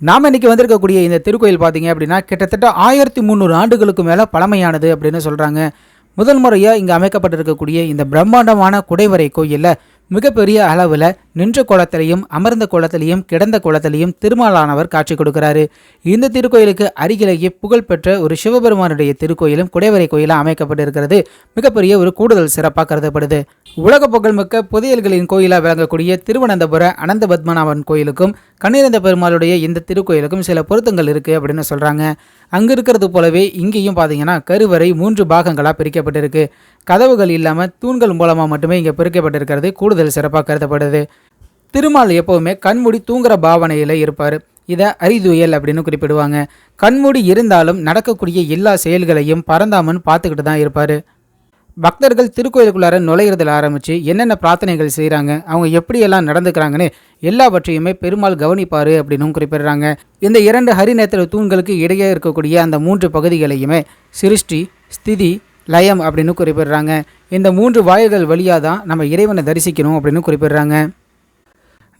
நாம இன்னைக்கு வந்திருக்கக்கூடிய இந்த திருக்கோயில் பார்த்தீங்க அப்படின்னா கிட்டத்தட்ட 1300 ஆண்டுகளுக்கு மேலே பழமையானது அப்படின்னு சொல்கிறாங்க. முதல் முறையாக இங்கே அமைக்கப்பட்டிருக்கக்கூடிய இந்த பிரம்மாண்டமான குடைவரை கோயிலில் மிகப்பெரிய அளவில் நின்ற கோலத்திலையும் அமர்ந்த கோலத்திலையும் கிடந்த கோலத்திலையும் திருமாலானவர் காட்சி கொடுக்கிறாரு. இந்த திருக்கோயிலுக்கு அருகிலேயே புகழ்பெற்ற ஒரு சிவபெருமானுடைய திருக்கோயிலும் குடைவரை கோயிலாக அமைக்கப்பட்டிருக்கிறது. மிகப்பெரிய ஒரு கூடுதல் சிறப்பாக கருதப்படுது. உலக புகழ்மிக்க புதையல்களின் கோயிலாக விளங்கக்கூடிய திருவனந்தபுர அனந்த பத்மநாபன் கோயிலுக்கும் கண்ணீரந்த பெருமாளுடைய இந்த திருக்கோயிலுக்கும் சில பொருத்தங்கள் இருக்குது அப்படின்னு சொல்கிறாங்க. அங்கே இருக்கிறது போலவே இங்கேயும் பார்த்தீங்கன்னா கருவறை 3 பாகங்களாக பிரிக்கப்பட்டிருக்கு. கதவுகள் இல்லாமல் தூண்கள் மூலமாக மட்டுமே இங்கே பிரிக்கப்பட்டிருக்கிறது கூடுதல் சிறப்பாக கருதப்படுது. திருமால் எப்போவுமே கண்மூடி தூங்குற பாவனையில் இருப்பார். இதை அரிதுயல் அப்படின்னு குறிப்பிடுவாங்க. கண்மூடி இருந்தாலும் நடக்கக்கூடிய எல்லா செயல்களையும் பரந்தாமன் பார்த்துக்கிட்டு தான் இருப்பார். பக்தர்கள் திருக்கோயிலுக்குள்ளார நுழையிறதுல ஆரம்பித்து என்னென்ன பிரார்த்தனைகள் செய்கிறாங்க, அவங்க எப்படியெல்லாம் நடந்துக்கிறாங்கன்னு எல்லாவற்றையுமே பெருமாள் கவனிப்பார் அப்படின்னும் குறிப்பிடுறாங்க. இந்த 2 ஹரிநேத்திர தூண்களுக்கு இடையே இருக்கக்கூடிய அந்த 3 பகுதிகளையுமே சிருஷ்டி, ஸ்திதி, லயம் அப்படின்னு குறிப்பிடுறாங்க. இந்த 3 வாயில்கள் வழியாக தான் நம்ம இறைவனை தரிசிக்கணும் அப்படின்னு குறிப்பிடுறாங்க.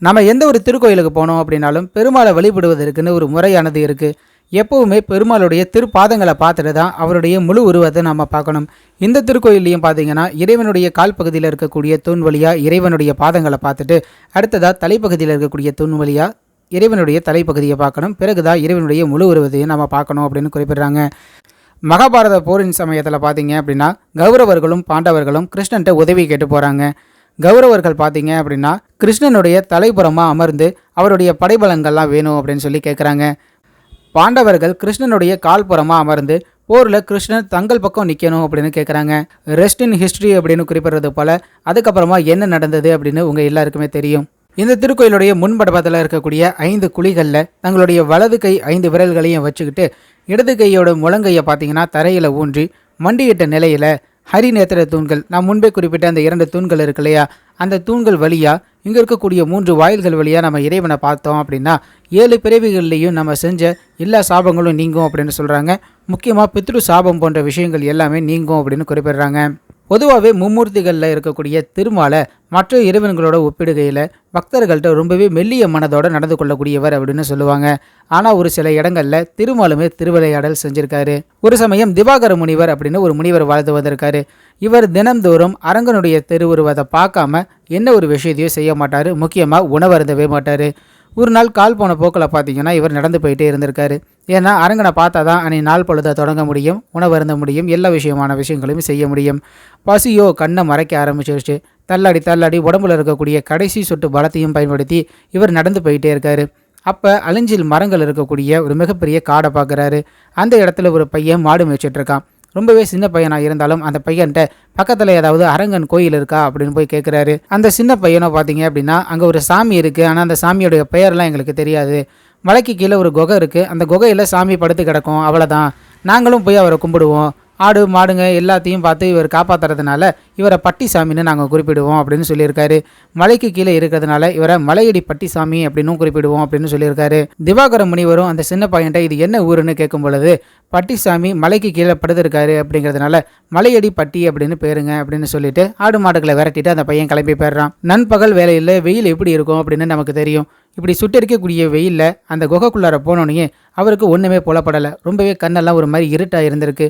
நம்ம எந்த ஒரு திருக்கோயிலுக்கு போனோம் அப்படின்னாலும் பெருமாளை வழிபடுவதற்குன்னு ஒரு முறையானது இருக்குது. எப்போவுமே பெருமாளுடைய திருப்பாதங்களை பார்த்துட்டு தான் அவருடைய முழு உருவத்தை நம்ம பார்க்கணும். இந்த திருக்கோயிலையும் பார்த்தீங்கன்னா இறைவனுடைய கால் பகுதியில் இருக்கக்கூடிய தூண் வழியாக இறைவனுடைய பாதங்களை பார்த்துட்டு அடுத்ததாக தலைப்பகுதியில் இருக்கக்கூடிய தூண் வழியாக இறைவனுடைய தலைப்பகுதியை பார்க்கணும். பிறகுதான் இறைவனுடைய முழு உருவத்தையும் நம்ம பார்க்கணும் அப்படின்னு குறிப்பிடுறாங்க. மகாபாரத போரின் சமயத்தில் பார்த்தீங்க அப்படின்னா கௌரவர்களும் பாண்டவர்களும் கிருஷ்ணன்ட்ட உதவி கேட்டு போகிறாங்க. கௌரவர்கள் பார்த்தீங்க அப்படின்னா கிருஷ்ணனுடைய தலைப்புறமாக அமர்ந்து அவருடைய படைபலங்கள்லாம் வேணும் அப்படின்னு சொல்லி கேட்குறாங்க. பாண்டவர்கள் கிருஷ்ணனுடைய கால்புறமாக அமர்ந்து போரில் கிருஷ்ணன் தங்கள் பக்கம் நிற்கணும் அப்படின்னு கேட்குறாங்க. ரெஸ்ட் இன் ஹிஸ்ட்ரி அப்படின்னு குறிப்பிடுறது போல் அதுக்கப்புறமா என்ன நடந்தது அப்படின்னு உங்கள் எல்லாருக்குமே தெரியும். இந்த திருக்கோயிலுடைய முன்படபத்தில் இருக்கக்கூடிய 5 குழிகளில் தங்களுடைய வலது கை 5 விரல்களையும் வச்சுக்கிட்டு இடது கையோட முழங்கையை பார்த்தீங்கன்னா தரையில் ஊன்றி மண்டியிட்ட நிலையில் ஹரிநேத்திர தூண்கள், நான் முன்பே குறிப்பிட்ட அந்த 2 தூண்கள் இருக்கு இல்லையா, அந்த தூண்கள் வழியாக இங்கே இருக்கக்கூடிய 3 வாயில்கள் வழியாக நம்ம இறைவனை பார்த்தோம் அப்படின்னா 7 பிறவிகள்லேயும் நம்ம செஞ்ச எல்லா சாபங்களும் நீங்கும் அப்படின்னு சொல்கிறாங்க. முக்கியமாக பித்ரு சாபம் போன்ற விஷயங்கள் எல்லாமே நீங்கும் அப்படின்னு குறிப்பிடுறாங்க. பொதுவாகவே மும்மூர்த்திகளில் இருக்கக்கூடிய திருமாலை மற்ற இறைவன்களோட ஒப்பிடுகையில் பக்தர்கள்ட்ட ரொம்பவே மெல்லிய மனதோடு நடந்து கொள்ளக்கூடியவர் அப்படின்னு சொல்லுவாங்க. ஆனால் ஒரு சில இடங்களில் திருமாலுமே திருவிளையாடல் செஞ்சுருக்காரு. ஒரு சமயம் திவாகர முனிவர் அப்படின்னு ஒரு முனிவர் வாழ்ந்து வந்திருக்காரு. இவர் தினம்தோறும் அரங்கனுடைய திருவுருவத்தை பார்க்காம என்ன ஒரு விஷயத்தையும் செய்ய மாட்டார். முக்கியமாக உணவருந்தவே மாட்டார். ஒரு நாள் கால் போன போக்கில் பார்த்தீங்கன்னா இவர் நடந்து போயிட்டே இருந்திருக்காரு. ஏன்னா அரங்கனை பார்த்தா தான் அன்னைக்கு நாள் பொழுதை தொடங்க முடியும், உணவருந்த முடியும், எல்லா விஷயங்களையும் செய்ய முடியும். பசியோ கண்ணை மறைக்க ஆரம்பிச்சிருச்சு. தள்ளாடி உடம்புல இருக்கக்கூடிய கடைசி சொட்டு பலத்தையும் பயன்படுத்தி இவர் நடந்து போயிட்டே இருக்காரு. அப்போ அழிஞ்சில் மரங்கள் இருக்கக்கூடிய ஒரு மிகப்பெரிய காடை பார்க்குறாரு. அந்த இடத்துல ஒரு பையன் மாடு மேய்ச்சிட்ருக்கான். ரொம்பவே சின்ன பையனாக இருந்தாலும் அந்த பையன்கிட்ட பக்கத்தில் ஏதாவது அரங்கன் கோயில் இருக்கா அப்படின்னு போய் கேட்குறாரு. அந்த சின்ன பையனை பார்த்தீங்க அப்படின்னா அங்கே ஒரு சாமி இருக்குது, ஆனால் அந்த சாமியோடைய பெயர்லாம் எங்களுக்கு தெரியாது. மலைக்கு கீழே ஒரு குகை இருக்குது, அந்த குகையில் சாமி படுத்து கிடக்கும், அவ்வளோதான். நாங்களும் போய் அவரை கும்பிடுவோம். ஆடு மாடுங்க எல்லாத்தையும் பார்த்து இவர் காப்பாற்றுறதுனால இவரை பட்டிசாமின்னு நாங்கள் குறிப்பிடுவோம் அப்படின்னு சொல்லியிருக்காரு. மலைக்கு கீழே இருக்கிறதுனால இவரை மலையடி பட்டிசாமி அப்படின்னு குறிப்பிடுவோம் அப்படின்னு சொல்லியிருக்காரு. திவாகர முனிவரும் அந்த சின்ன பையன்ட்ட இது என்ன ஊருன்னு கேட்கும் பொழுது பட்டிசாமி மலைக்கு கீழே படுத்திருக்காரு அப்படிங்கிறதுனால மலையடி பட்டி அப்படின்னு பேருங்க அப்படின்னு சொல்லிட்டு ஆடு மாடுகளை விரட்டிட்டு அந்த பையன் கிளம்பி போயிடுறான். நண்பகல் வேலையில் வெயில் எப்படி இருக்கும் அப்படின்னு நமக்கு தெரியும். இப்படி சுட்டரிக்கக்கூடிய வெயிலில் அந்த குகைக்குள்ளார போனோன்னே அவருக்கு ஒன்றுமே புலப்படலை. ரொம்பவே கண்ணெல்லாம் ஒரு மாதிரி இருட்டாக இருந்திருக்கு.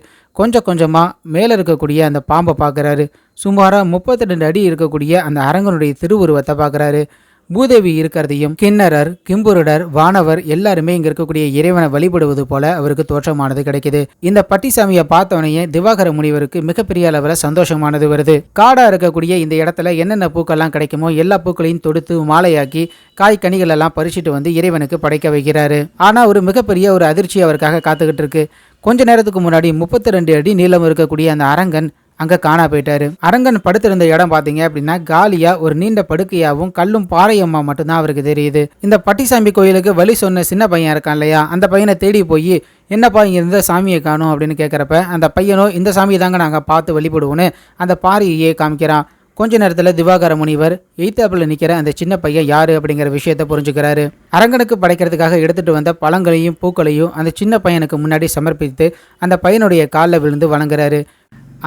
கொஞ்சமாக மேலே இருக்கக்கூடிய அந்த பாம்பை பார்க்குறாரு. சுமாராக 32 அடி இருக்கக்கூடிய அந்த அரங்கனுடைய திருவுருவத்தை பார்க்குறாரு. பூதேவி இருக்கிறதையும் கிண்ணறர், கிம்புருடர், வானவர் எல்லாருமே இங்கே இருக்கக்கூடிய இறைவனை வழிபடுவது போல அவருக்கு தோற்றமானது கிடைக்குது. இந்த பட்டிசாமியை பார்த்தவனையே திவாகர முனிவருக்கு மிகப்பெரிய அளவில் சந்தோஷமானது வருது. காடா இருக்கக்கூடிய இந்த இடத்துல என்னென்ன பூக்கள்லாம் கிடைக்குமோ எல்லா பூக்களையும் தொடுத்து மாலையாக்கி காய் கனிகள் எல்லாம் பறிச்சுட்டு வந்து இறைவனுக்கு படைக்க வைக்கிறாரு. ஆனால் ஒரு மிகப்பெரிய ஒரு அதிர்ச்சி அவருக்காக காத்துக்கிட்டு இருக்கு. கொஞ்ச நேரத்துக்கு முன்னாடி 32 அடி நீளம் இருக்கக்கூடிய அந்த அரங்கன் அங்கே காணா போயிட்டாரு. அரங்கன் படுத்திருந்த இடம் பார்த்தீங்க அப்படின்னா காலியாக ஒரு நீண்ட படுக்கையாகவும் கல்லும் பாறையம்மா மட்டும்தான் அவருக்கு தெரியுது. இந்த பட்டிசாமி கோயிலுக்கு வழி சொன்ன சின்ன பையன் இருக்கான் இல்லையா, அந்த பையனை தேடி போய் என்னப்பா இங்கே இருந்த சாமியை காணும் அப்படின்னு கேட்குறப்ப அந்த பையனோ இந்த சாமியை தாங்க நாங்கள் பார்த்து வழிபடுவோன்னு அந்த பாறையே காமிக்கிறான். கொஞ்ச நேரத்தில் திவாகர முனிவர் எய்த்தாப்பில் நிற்கிற அந்த சின்ன பையன் யார் அப்படிங்கிற விஷயத்தை புரிஞ்சுக்கிறாரு. அரங்கனுக்கு படைக்கிறதுக்காக எடுத்துகிட்டு வந்த பழங்களையும் பூக்களையும் அந்த சின்ன பையனுக்கு முன்னாடி சமர்ப்பித்து அந்த பையனுடைய காலில் விழுந்து வணங்குறாரு.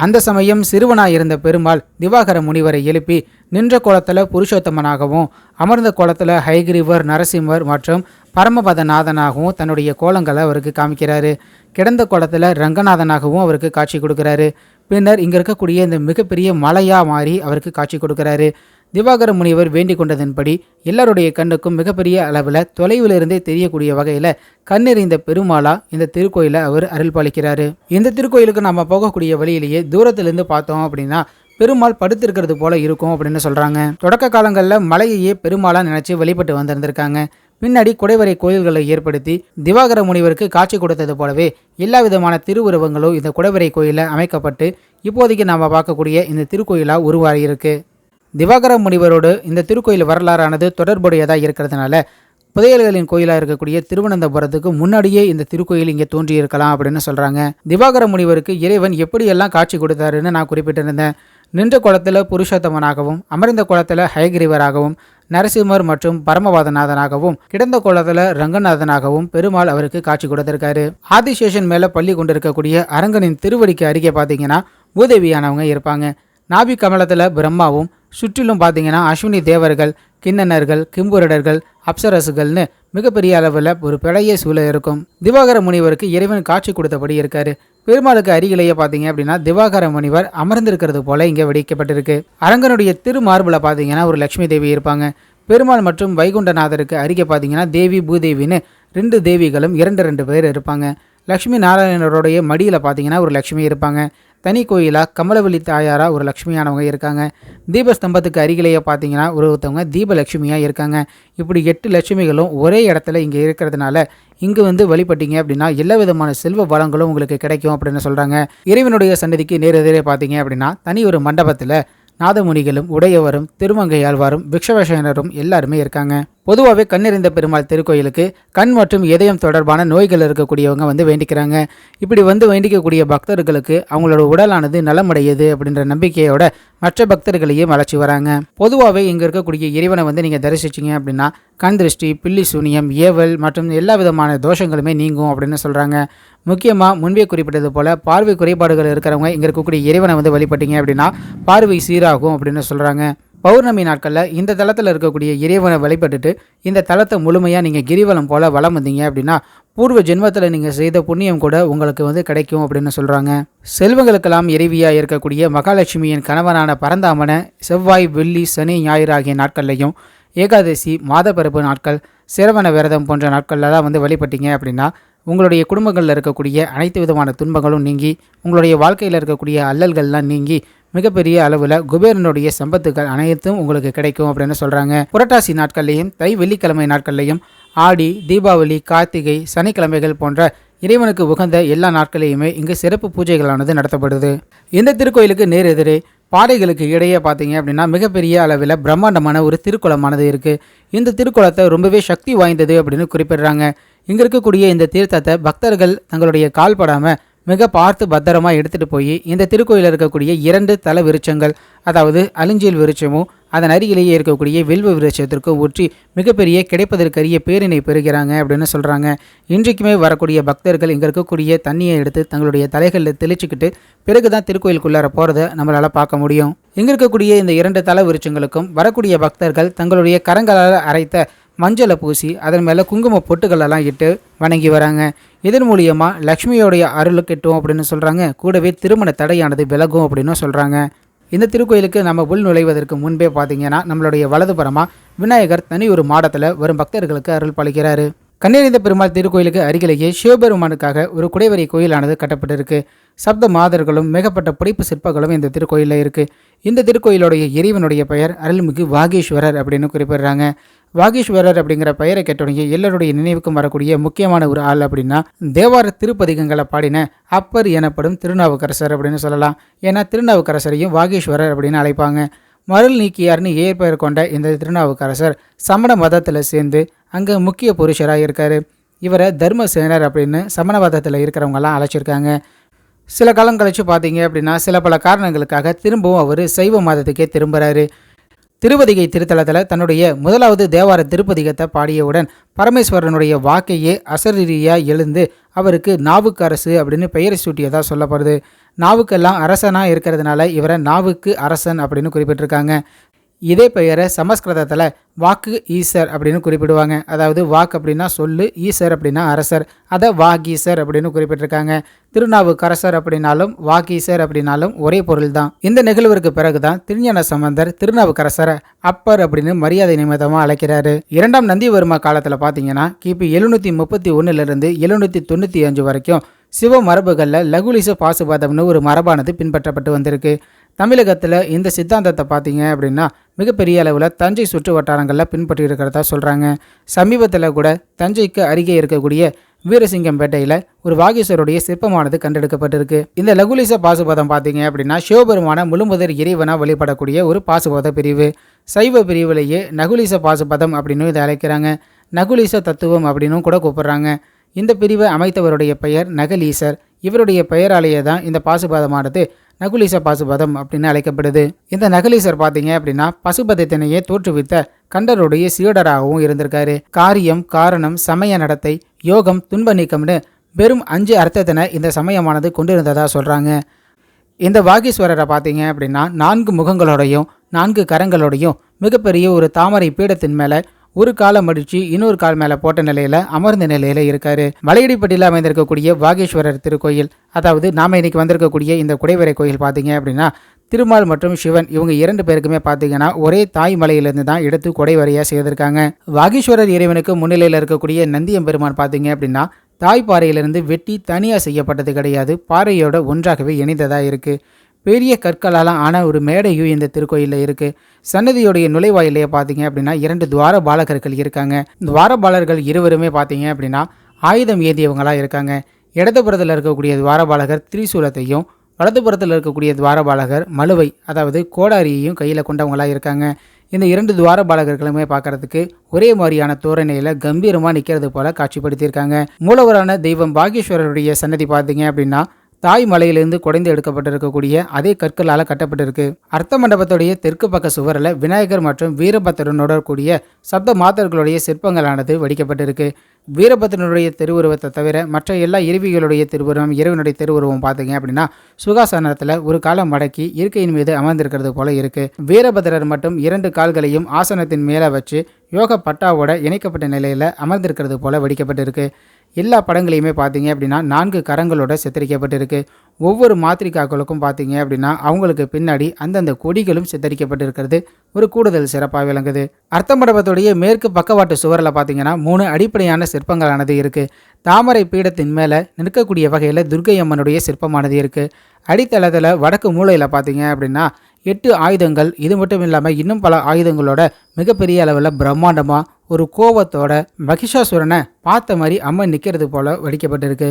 அந்த சமயம் சிறுவனாய் இருந்த பெருமாள் திவாகர முனிவரை எழுப்பி நின்ற கோலத்தில் புருஷோத்தமனாகவும், அமர்ந்த கோலத்தில் ஹயகிரீவர், நரசிம்மர் மற்றும் பரமபதநாதனாகவும் தன்னுடைய கோலங்களை அவருக்கு காமிக்கிறாரு. கிடந்த கோலத்தில் ரங்கநாதனாகவும் அவருக்கு காட்சி கொடுக்குறாரு. பின்னர் இங்கே இருக்கக்கூடிய இந்த மிகப்பெரிய மலையாக மாறி அவருக்கு காட்சி கொடுக்குறாரு. திவாகர முனிவர் வேண்டிக் கொண்டதன்படி எல்லாருடைய கண்ணுக்கும் மிகப்பெரிய அளவில் தொலைவிலிருந்தே தெரியக்கூடிய வகையில் கண்ணெறிந்த பெருமாளா இந்த திருக்கோயிலை அவர் அருள் பாலிக்கிறாரு. இந்த திருக்கோயிலுக்கு நம்ம போகக்கூடிய வழியிலேயே தூரத்திலிருந்து பார்த்தோம் அப்படின்னா பெருமாள் படுத்திருக்கிறது போல இருக்கும் அப்படின்னு சொல்றாங்க. தொடக்க காலங்களில் மலையையே பெருமாளா நினைச்சு வழிபட்டு வந்திருந்திருக்காங்க. பின்னாடி குடைவரை கோயில்களை ஏற்படுத்தி திவாகர முனிவருக்கு காட்சி கொடுத்தது போலவே எல்லா விதமான திருவுருவங்களும் இந்த குடைவரை கோயிலில் அமைக்கப்பட்டு இப்போதைக்கு நாம் பார்க்கக்கூடிய இந்த திருக்கோயிலா உருவாகியிருக்கு. திவாகர முனிவரோடு இந்த திருக்கோயில் வரலாறானது தொடர்புடையதாக இருக்கிறதுனால புதையல்களின் கோயிலாக இருக்கக்கூடிய திருவனந்தபுரத்துக்கு முன்னாடியே இந்த திருக்கோயில் இங்கே தோன்றியிருக்கலாம் அப்படின்னு சொல்கிறாங்க. திவாகர முனிவருக்கு இறைவன் எப்படியெல்லாம் காட்சி கொடுத்தாருன்னு நான் குறிப்பிட்டிருந்தேன். நின்ற கோலத்தில் புருஷோத்தமனாகவும், அமர்ந்த கோலத்தில் ஹயகிரீவராகவும், நரசிம்மர் மற்றும் பரமபாதநாதனாகவும், கிடந்த கோலத்தில் ரங்கநாதனாகவும் பெருமாள் அவருக்கு காட்சி கொடுத்திருக்காரு. ஆதிசேஷன் மேலே பள்ளி கொண்டிருக்கக்கூடிய அரங்கனின் திருவடிக்கு அருகே பார்த்தீங்கன்னா பூதேவியானவங்க இருப்பாங்க. நாபி கமலத்தில் பிரம்மாவும், சுற்றிலும் பார்த்தீங்கன்னா அஸ்வினி தேவர்கள், கிண்ணனர்கள், கிம்புரடர்கள், அப்சரசுகள்னு மிகப்பெரிய அளவில் ஒரு பெரிய சூழ இருக்கும். திவாகர முனிவருக்கு இறைவன் காட்சி கொடுத்தபடி இருக்காரு. பெருமாளுக்கு அருகிலேயே பார்த்தீங்க அப்படின்னா திவாகர முனிவர் அமர்ந்திருக்கிறது போல இங்கே வடிக்கப்பட்டிருக்கு. அரங்கனுடைய திருமார்பில் பார்த்தீங்கன்னா ஒரு லட்சுமி தேவி இருப்பாங்க. பெருமாள் மற்றும் வைகுண்டநாதருக்கு அருகே பார்த்தீங்கன்னா தேவி பூதேவின்னு 2 தேவிகளும் 2 பேர் இருப்பாங்க. லக்ஷ்மி நாராயணருடைய மடியில் பார்த்தீங்கன்னா ஒரு லக்ஷ்மி இருப்பாங்க. தனி கோயிலாக கமலவல்லி தாயாராக ஒரு லக்ஷ்மியானவங்க இருக்காங்க. தீபஸ்தம்பத்துக்கு அருகிலேயே பார்த்தீங்கன்னா ஒருத்தவங்க தீபலட்சுமியாக இருக்காங்க. இப்படி 8 லட்சுமிகளும் ஒரே இடத்துல இங்கே இருக்கிறதுனால இங்கு வழிபட்டீங்க அப்படின்னா எல்லா விதமான செல்வ வளங்களும் உங்களுக்கு கிடைக்கும் அப்படின்னு சொல்கிறாங்க. இறைவனுடைய சன்னதிக்கு நேரெதிரே பார்த்தீங்க அப்படின்னா தனி ஒரு மண்டபத்தில் நாதமுனிகளும், உடையவரும், திருமங்கையாழ்வாரும், பிக்ஷவசேனரும் எல்லாருமே இருக்காங்க. பொதுவாகவே கண்ணெறிந்த பெருமாள் திருக்கோயிலுக்கு கண் மற்றும் இதயம் தொடர்பான நோய்கள் இருக்கக்கூடியவங்க வேண்டிக்கிறாங்க. இப்படி வேண்டிக்கக்கூடிய பக்தர்களுக்கு அவங்களோட உடலானது நலமடையுது அப்படின்ற நம்பிக்கையோட மற்ற பக்தர்களையும் அழைச்சி வராங்க. பொதுவாகவே இங்கே இருக்கக்கூடிய இறைவனை நீங்கள் தரிசிச்சிங்க அப்படின்னா கண் திருஷ்டி, பில்லி சூனியம், ஏவல் மற்றும் எல்லா விதமான தோஷங்களுமே நீங்கும் அப்படின்னு சொல்கிறாங்க. முக்கியமாக முன்பே குறிப்பிட்டது போல் பார்வை குறைபாடுகள் இருக்கிறவங்க இங்கே இருக்கக்கூடிய இறைவனை வழிபட்டீங்க அப்படின்னா பார்வை சீராகும் அப்படின்னு சொல்கிறாங்க. பௌர்ணமி நாட்களில் இந்த தளத்தில் இருக்கக்கூடிய இறைவனை வழிபட்டுட்டு இந்த தளத்தை முழுமையாக நீங்கள் கிரிவலம் போல் வலம் வந்தீங்க அப்படின்னா பூர்வ ஜென்மத்தில் நீங்கள் செய்த புண்ணியம் கூட உங்களுக்கு கிடைக்கும் அப்படின்னு சொல்கிறாங்க. செல்வங்களுக்கெல்லாம் இறைவியாக இருக்கக்கூடிய மகாலட்சுமியின் கணவனான பரந்தாமனை செவ்வாய், வெள்ளி, சனி, ஞாயிறு ஆகிய நாட்கள்லையும், ஏகாதசி, மாதப்பிறப்பு நாட்கள், சிரவண விரதம் போன்ற நாட்களில் தான் வழிபட்டீங்க அப்படின்னா உங்களுடைய குடும்பங்களில் இருக்கக்கூடிய அனைத்து விதமான துன்பங்களும் நீங்கி உங்களுடைய வாழ்க்கையில் இருக்கக்கூடிய அல்லல்கள்லாம் நீங்கி மிகப்பெரிய அளவில் குபேரனுடைய சம்பத்துகள் அனைத்தும் உங்களுக்கு கிடைக்கும் அப்படின்னு சொல்கிறாங்க. புரட்டாசி நாட்கள்லையும், தை, வெள்ளிக்கிழமை நாட்கள்லையும், ஆடி, தீபாவளி, கார்த்திகை, சனிக்கிழமைகள் போன்ற இறைவனுக்கு உகந்த எல்லா நாட்களையுமே இங்கு சிறப்பு பூஜைகளானது நடத்தப்படுது. இந்த திருக்கோயிலுக்கு நேர் எதிரே பாறைகளுக்கு இடையே பார்த்தீங்க அப்படின்னா மிகப்பெரிய அளவில் பிரம்மாண்டமான ஒரு திருக்குளமானது இருக்குது. இந்த திருக்குளத்தை ரொம்பவே சக்தி வாய்ந்தது அப்படின்னு குறிப்பிடுறாங்க. இங்கே இருக்கக்கூடிய இந்த தீர்த்தத்தை பக்தர்கள் தங்களுடைய கால் படாமல் மிக பார்த்து பத்திரமா எடுத்துகிட்டு போய் இந்த திருக்கோயிலில் இருக்கக்கூடிய 2 தல விருட்சங்கள், அதாவது அலிஞ்சில் விருட்சமும் அதன் அருகிலேயே இருக்கக்கூடிய வில்வ விருட்சத்திற்கும் ஊற்றி மிகப்பெரிய கிடைப்பதற்கரிய பேரினை பெறுகிறாங்க அப்படின்னு சொல்கிறாங்க. இன்றைக்குமே வரக்கூடிய பக்தர்கள் இங்கே இருக்கக்கூடிய தண்ணியை எடுத்து தங்களுடைய தலைகளில் தெளிச்சுக்கிட்டு பிறகு தான் திருக்கோயிலுக்குள்ளார போகிறத நம்மளால் பார்க்க முடியும். இங்கே இருக்கக்கூடிய இந்த 2 தல விருட்சங்களுக்கும் வரக்கூடிய பக்தர்கள் தங்களுடைய கரங்களால் அரைத்த மஞ்சளை பூசி அதன் மேலே குங்கும பொட்டுகளெல்லாம் இட்டு வணங்கி வராங்க. இதன் மூலியமாக லக்ஷ்மியோடைய அருள் கிட்டும் அப்படின்னு சொல்கிறாங்க. கூடவே திருமண தடையானது விலகும் அப்படின்னு சொல்கிறாங்க. இந்த திருக்கோயிலுக்கு நம்ம உள் நுழைவதற்கு முன்பே பார்த்தீங்கன்னா நம்மளுடைய வலதுபுறமாக விநாயகர் தனி ஒரு மாடத்தில் வரும் பக்தர்களுக்கு அருள் பாலிக்கிறாரு. கண்ணெறிந்த பெருமாள் திருக்கோயிலுக்கு அருகிலேயே சிவபெருமானுக்காக ஒரு குடைவரை கோயிலானது கட்டப்பட்டிருக்கு. சப்த மாதர்களும் மிகப்பட்ட புடைப்பு சிற்பங்களும் இந்த திருக்கோயிலில் இருக்குது. இந்த திருக்கோயிலுடைய இறைவனுடைய பெயர் அருள்மிகு வாகீஸ்வரர் அப்படின்னு குறிப்பிடுறாங்க. வாகீஸ்வரர் அப்படிங்கிற பெயரை கேட்டோடனே எல்லாருடைய நினைவுக்கும் வரக்கூடிய முக்கியமான ஒரு ஆள் அப்படின்னா தேவார திருப்பதிகங்களை பாடின அப்பர் எனப்படும் திருநாவுக்கரசர் அப்படின்னு சொல்லலாம். ஏன்னா திருநாவுக்கரசரையும் வாகீஸ்வரர் அப்படின்னு அழைப்பாங்க. மருள் நீக்கியார்னு ஏற்பெயர் கொண்ட இந்த திருநாவுக்கரசர் சமண மதத்தில் சேர்ந்து அங்கே முக்கிய புருஷராக இருக்கார். இவரை தர்மசேனர் அப்படின்னு சமண மதத்தில் இருக்கிறவங்கலாம் அழைச்சிருக்காங்க. சில காலம் கழிச்சு பார்த்தீங்க அப்படின்னா சில பல காரணங்களுக்காக திரும்பவும் அவர் சைவ மதத்துக்கே திரும்புகிறாரு. திருப்பதிகை திருத்தலத்தில் தன்னுடைய முதலாவது தேவார திருப்பதிகத்தை பாடியவுடன் பரமேஸ்வரனுடைய வாக்கையே அசரீரியாக எழுந்து அவருக்கு நாவுக்கரசு அப்படின்னு பெயரை சூட்டியதாக சொல்லப்படுது. நாவுக்கெல்லாம் அரசனாக இருக்கிறதுனால இவரை நாவுக்கு அரசன் அப்படின்னு குறிப்பிட்டிருக்காங்க. இதே பெயரை சமஸ்கிருதத்தில் வாக்கு ஈசர் அப்படின்னு குறிப்பிடுவாங்க. அதாவது வாக் அப்படின்னா சொல்லு, ஈசர் அப்படின்னா அரசர், அதை வாகீசர் அப்படின்னு குறிப்பிட்டிருக்காங்க. திருநாவுக்கரசர் அப்படின்னாலும் வாகீசர் அப்படின்னாலும் ஒரே பொருள் தான். இந்த நிகழ்விற்கு பிறகுதான் திருஞான சம்பந்தர் திருநாவுக்கரசரை அப்பர் அப்படின்னு மரியாதை நிமித்தமாக அழைக்கிறாரு. இரண்டாம் நந்திவர்மா காலத்தில் பார்த்தீங்கன்னா கிபி 731 795 வரைக்கும் சிவ மரபுகளில் லகுலிச பாசுபாதம்னு ஒரு மரபானது பின்பற்றப்பட்டு வந்திருக்கு. தமிழகத்தில் இந்த சித்தாந்தத்தை பார்த்தீங்க அப்படின்னா மிகப்பெரிய அளவில் தஞ்சை சுற்று வட்டாரங்களில் பின்பற்றி இருக்கிறதா சொல்கிறாங்க. சமீபத்தில் கூட தஞ்சைக்கு அருகே இருக்கக்கூடிய வீரசிங்கம்பேட்டையில் ஒரு வாகீஸ்வருடைய சிற்பமானது கண்டெடுக்கப்பட்டிருக்கு. இந்த லகுலிச பாசுபதம் பார்த்தீங்க அப்படின்னா சிவபெருமான முழுமுதற் இறைவனாக வழிபடக்கூடிய ஒரு பாசுபத பிரிவு. சைவ பிரிவிலேயே நகுலிச பாசுபதம் அப்படின்னு இதை அழைக்கிறாங்க. நகுலிச தத்துவம் அப்படின்னு கூட கூப்பிடுறாங்க. இந்த பிரிவை அமைத்தவருடைய பெயர் நகலீசர். இவருடைய பெயராலேயே தான் இந்த பாசுபதமானது நகுலிச பாசுபதம் அப்படின்னு அழைக்கப்படுது. இந்த நகலீசர் பார்த்தீங்க அப்படின்னா பசுபதத்தினையே தோற்றுவித்த கண்டருடைய சீடராகவும் இருந்திருக்காரு. காரியம், காரணம், சமய நடத்தை, யோகம், துன்ப நீக்கம்னு வெறும் 5 அர்த்தத்தினை இந்த சமயமானது கொண்டிருந்ததா சொல்கிறாங்க. இந்த வாகீஸ்வரரை பார்த்தீங்க அப்படின்னா 4 முகங்களோடையும் 4 கரங்களோடையும் மிகப்பெரிய ஒரு தாமரை பீடத்தின் மேலே ஒரு காலை மடிச்சு இன்னொரு கால் மேலே போட்ட நிலையில் அமர்ந்த நிலையில் இருக்காரு. மலையடிப்பட்டியில் அமைந்திருக்கக்கூடிய வாகீஸ்வரர் திருக்கோயில், அதாவது நாம் இன்னைக்கு வந்திருக்கக்கூடிய இந்த குடைவரை கோயில் பார்த்தீங்க அப்படின்னா திருமால் மற்றும் சிவன் இவங்க 2 பேருக்குமே பார்த்தீங்கன்னா ஒரே தாய் மலையிலிருந்து தான் எடுத்து குடைவரையாக செய்திருக்காங்க. வாகீஸ்வரர் இறைவனுக்கு முன்னிலையில் இருக்கக்கூடிய நந்தியம்பெருமான் பார்த்தீங்க அப்படின்னா தாய்ப்பாறையிலிருந்து வெட்டி தனியாக செய்யப்பட்டது கிடையாது, பாறையோட ஒன்றாகவே இணைந்ததாக இருக்குது. பெரிய கற்களால் ஆன ஒரு மேடையும் இந்த திருக்கோயிலில் இருக்குது. சன்னதியோடைய நுழைவாயிலையே பார்த்தீங்க அப்படின்னா 2 துவார பாலகர்கள் இருக்காங்க. துவாரபாலர்கள் இருவருமே பார்த்தீங்க அப்படின்னா ஆயுதம் ஏந்தியவங்களாக இருக்காங்க. இடதுபுறத்தில் இருக்கக்கூடிய துவாரபாலகர் திரிசூலத்தையும், வலதுபுறத்தில் இருக்கக்கூடிய துவாரபாலகர் மலுவை அதாவது கோடாரியையும் கையில் கொண்டவங்களாக இருக்காங்க. இந்த 2 துவாரபாலகர்களுமே பார்க்கறதுக்கு ஒரே மாதிரியான தோரணையில் கம்பீரமாக நிற்கிறது போல காட்சிப்படுத்தியிருக்காங்க. மூலவரான தெய்வம் வாகீஸ்வரருடைய சன்னதி பார்த்தீங்க அப்படின்னா தாய் மலையிலிருந்து குடைந்து எடுக்கப்பட்டிருக்கக்கூடிய அதே கற்களால் கட்டப்பட்டிருக்கு. அர்த்த மண்டபத்துடைய தெற்கு பக்க சுவரில் விநாயகர் மற்றும் வீரபத்திரனோட கூடிய சப்த மாதர்களுடைய சிற்பங்களானது வடிக்கப்பட்டிருக்கு. வீரபத்திரனுடைய திருவுருவத்தை தவிர மற்ற எல்லா இறைவிகளுடைய திருவுருவம், இறைவனுடைய திருவுருவம் பார்த்தீங்க அப்படின்னா சுகாசனத்தில் ஒரு காலம் மடக்கி இருக்கையின் மீது அமர்ந்திருக்கிறது போல இருக்கு. வீரபத்திரர் மட்டும் 2 கால்களையும் ஆசனத்தின் மேலே வச்சு யோக பட்டாவோட இணைக்கப்பட்ட நிலையில் அமர்ந்திருக்கிறது போல வடிக்கப்பட்டிருக்கு. எல்லா படங்களையுமே பார்த்தீங்க அப்படின்னா 4 கரங்களோட சித்தரிக்கப்பட்டிருக்கு. ஒவ்வொரு மாத்திரிகாக்களுக்கும் பார்த்தீங்க அப்படின்னா அவங்களுக்கு பின்னாடி அந்தந்த கொடிகளும் சித்தரிக்கப்பட்டிருக்கிறது ஒரு கூடுதல் சிறப்பாக விளங்குது. அர்த்த மண்டபத்துடைய மேற்கு பக்கவாட்டு சுவரில் பார்த்தீங்கன்னா 3 அடிப்படையான சிற்பங்களானது இருக்குது. தாமரை பீடத்தின் மேலே நிற்கக்கூடிய வகையில் துர்க்கை அம்மனுடைய சிற்பமானது இருக்குது. அடித்தளத்தில் வடக்கு மூலையில் பார்த்தீங்க அப்படின்னா 8 ஆயுதங்கள், இது மட்டும் இல்லாமல் இன்னும் பல ஆயுதங்களோட மிகப்பெரிய அளவில் பிரம்மாண்டமாக ஒரு கோவத்தோட மகிஷாசுரனை பார்த்த மாதிரி அம்மன் நிற்கிறது போல வடிக்கப்பட்டிருக்கு.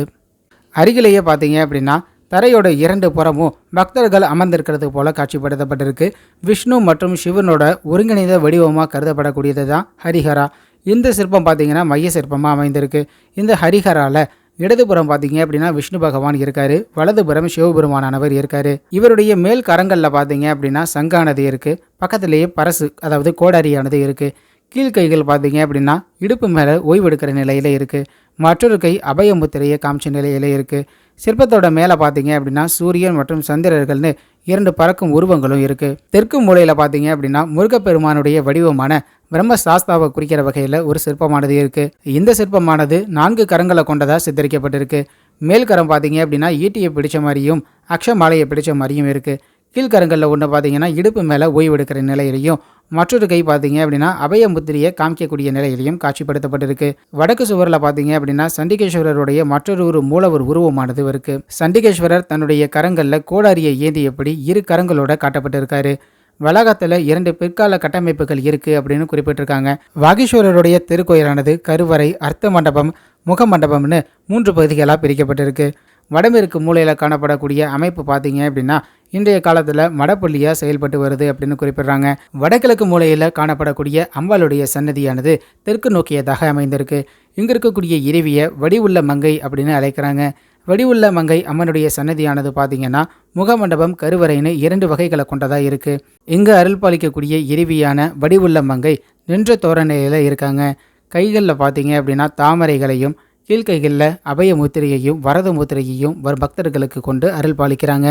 அருகிலேயே பார்த்தீங்க அப்படின்னா தரையோட 2 புறமும் பக்தர்கள் அமர்ந்திருக்கிறது போல காட்சிப்படுத்தப்பட்டிருக்கு. விஷ்ணு மற்றும் சிவனோட ஒருங்கிணைந்த வடிவமாக கருதப்படக்கூடியது தான் ஹரிஹரா. இந்த சிற்பம் பார்த்தீங்கன்னா மைய சிற்பமாக அமைந்திருக்கு. இந்த ஹரிஹரால இடதுபுறம் பார்த்தீங்க அப்படின்னா விஷ்ணு பகவான் இருக்காரு, வலதுபுறம் சிவபெருமானவர் இருக்காரு. இவருடைய மேல் கரங்களில் பார்த்தீங்க அப்படின்னா சங்கானது இருக்கு, பக்கத்திலேயே பரசு அதாவது கோடாரியானது இருக்கு. கீழ்கைகள் பார்த்தீங்க அப்படின்னா இடுப்பு மேலே ஓய்வெடுக்கிற நிலையில இருக்கு. மற்றொரு கை அபயமுத்திரையை காமிச்ச நிலையில இருக்கு. சிற்பத்தோட மேலே பார்த்தீங்க அப்படின்னா சூரியன் மற்றும் சந்திரர்கள்னு 2 பறக்கும் உருவங்களும் இருக்கு. தெற்கு மூலையில் பார்த்தீங்க அப்படின்னா முருகப்பெருமானுடைய வடிவமான பிரம்மசாஸ்தாவை குறிக்கிற வகையில் ஒரு சிற்பமானது இருக்கு. இந்த சிற்பமானது 4 கரங்களை கொண்டதாக சித்தரிக்கப்பட்டிருக்கு. மேல்கரம் பார்த்தீங்க அப்படின்னா ஈட்டியை பிடிச்ச மாதிரியும் அக்ஷமாலையை பிடிச்ச மாதிரியும் இருக்கு. கீழ்கரங்களில் ஒன்று பார்த்தீங்கன்னா இடுப்பு மேலே ஓய்வெடுக்கிற நிலையிலையும், மற்றொரு கை பார்த்தீங்க அப்படின்னா அபயமுத்திரையை காமிக்கக்கூடிய நிலையிலையும் காட்சிப்படுத்தப்பட்டிருக்கு. வடக்கு சுவரில் பார்த்தீங்க அப்படின்னா சண்டிகேஸ்வரருடைய மற்றொரு மூலவர் உருவமானது இருக்கு. சண்டிகேஸ்வரர் தன்னுடைய கரங்களில் கோடாரியை ஏந்தியபடி 2 கரங்களோட காட்டப்பட்டிருக்காரு. வளாகத்தில் 2 பிற்கால கட்டமைப்புகள் இருக்குது அப்படின்னு குறிப்பிட்டிருக்காங்க. வாகீஸ்வரருடைய திருக்கோயிலானது கருவறை, அர்த்த மண்டபம், முக மண்டபம்னு 3 பகுதிகளாக பிரிக்கப்பட்டிருக்கு. வடமேற்கு மூலையில் காணப்படக்கூடிய அமைப்பு பார்த்தீங்க அப்படின்னா இன்றைய காலத்தில் மடப்பள்ளியாக செயல்பட்டு வருது அப்படின்னு குறிப்பிடுறாங்க. வடகிழக்கு மூலையில் காணப்படக்கூடிய அம்பாளுடைய சன்னதியானது தெற்கு நோக்கியதாக அமைந்திருக்கு. இங்கே இருக்கக்கூடிய இறைவியை வடிவுள்ள மங்கை அப்படின்னு அழைக்கிறாங்க. வடிவுள்ள மங்கை அம்மனுடைய சன்னதியானது பார்த்தீங்கன்னா முகமண்டபம், கருவறைன்னு 2 வகைகளை கொண்டதாக இருக்குது. இங்கே அருள் பாலிக்கக்கூடிய இறைவியான வடிவுள்ள மங்கை நின்ற தோரணையில் இருக்காங்க. கைகளில் பார்த்தீங்க அப்படின்னா தாமரைகளையும், கீழ்கைகளில் அபய முத்திரையையும் வரத முத்திரையையும் பக்தர்களுக்கு கொண்டு அருள் பாலிக்கிறாங்க.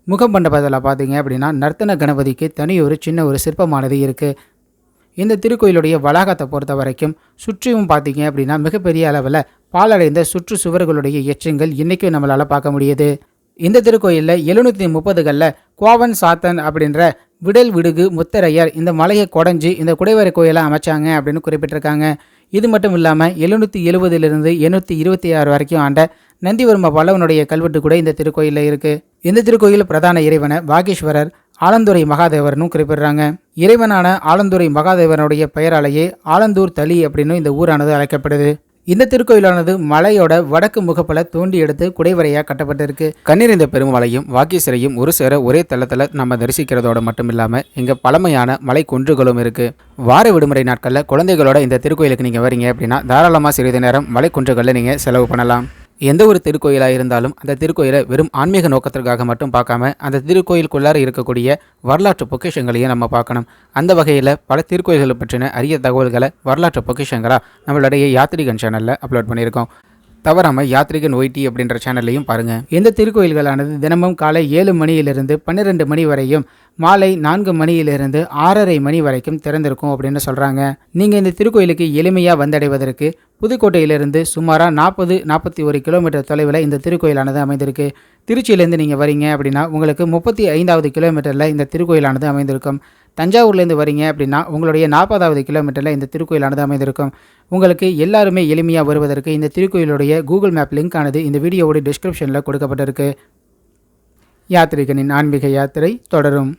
முகமண்டபத்தில் பார்த்தீங்க அப்படின்னா நர்த்தன கணபதிக்கு தனி ஒரு சின்ன ஒரு சிற்பமானது இருக்குது. இந்த திருக்கோயிலுடைய வளாகத்தை பொறுத்த வரைக்கும் சுற்றியும் பார்த்தீங்க அப்படின்னா மிகப்பெரிய அளவில் பாழடைந்த சுற்று சுவர்களுடைய எச்சங்கள் இன்றைக்கும் நம்மளால் பார்க்க முடியுது. இந்த திருக்கோயிலில் 730களில் கோவன் சாத்தன் அப்படின்ற விடல் விடுகு முத்தரையர் இந்த மலையை கொடைஞ்சி இந்த குடைவரை கோயிலை அமைச்சாங்க அப்படின்னு குறிப்பிட்டிருக்காங்க. இது மட்டும் இல்லாமல் 770லிருந்து 826 வரைக்கும் ஆண்ட நந்திவர்ம பல்லவனுடைய கல்வெட்டு கூட இந்த திருக்கோயிலில் இருக்குது. இந்த திருக்கோயில் பிரதான இறைவனை வாகீஸ்வரர் ஆலந்துறை மகாதேவர்னு குறிப்பிடுறாங்க. இறைவனான ஆலந்துறை மகாதேவனுடைய பெயராலேயே ஆலந்தூர் தளி அப்படின்னு இந்த ஊரானது அழைக்கப்படுது. இந்த திருக்கோயிலானது மலையோட வடக்கு முகப்பில் தோண்டி எடுத்து குடைவரையாக கட்டப்பட்டிருக்கு. கண்ணீரிந்த பெருமலையும் வாகீசரையும் ஒரு சேர ஒரே தளத்தில் நம்ம தரிசிக்கிறதோட மட்டும் இல்லாமல் இங்கே பழமையான மலை குன்றுகளும் இருக்குது. வார விடுமுறை நாட்களில் குழந்தைகளோட இந்த திருக்கோயிலுக்கு நீங்கள் வரீங்க அப்படின்னா தாராளமாக சிறிது நேரம் மலை குன்றுகளில் நீங்கள் செலவு பண்ணலாம். எந்த ஒரு திருக்கோயிலாக இருந்தாலும் அந்த திருக்கோயிலை வெறும் ஆன்மீக நோக்கத்திற்காக மட்டும் பார்க்காம அந்த திருக்கோயிலுக்குள்ளார இருக்கக்கூடிய வரலாற்று பொக்கிஷங்களையும் நம்ம பார்க்கணும். அந்த வகையில் பல திருக்கோயில்களை பற்றின அரிய தகவல்களை வரலாற்று பொக்கிஷங்களாக நம்மளுடைய யாத்ரீகன் சேனலில் அப்லோட் பண்ணியிருக்கோம். தவறாமல் யாத்ரீகன் ஒய்டி அப்படின்ற சேனல்லையும் பாருங்கள். இந்த திருக்கோயில்களானது தினமும் காலை 7 மணியிலிருந்து 12 மணி வரையும் மாலை 4 மணியிலிருந்து 6:30 மணி வரைக்கும் திறந்திருக்கும் அப்படின்னு சொல்கிறாங்க. நீங்கள் இந்த திருக்கோயிலுக்கு எளிமையாக வந்தடைவதற்கு புதுக்கோட்டையிலிருந்து சுமாராக 40-41 கிலோமீட்டர் தொலைவில் இந்த திருக்கோயிலானது அமைந்திருக்கு. திருச்சியிலேருந்து நீங்கள் வரீங்க அப்படின்னா உங்களுக்கு 35வது கிலோமீட்டரில் இந்த திருக்கோயிலானது அமைந்திருக்கும். தஞ்சாவூர்லேருந்து வரீங்க அப்படின்னா உங்களுடைய 40வது கிலோமீட்டரில் இந்த திருக்கோயிலானது அமைந்திருக்கும். உங்களுக்கு எல்லாருமே எளிமையாக வருவதற்கு இந்த திருக்கோயிலுடைய கூகுள் மேப் லிங்க் ஆனது இந்த வீடியோவோட டிஸ்கிரிப்ஷனில் கொடுக்கப்பட்டிருக்கு. யாத்ரீகனின் ஆன்மீக யாத்திரை தொடரும்.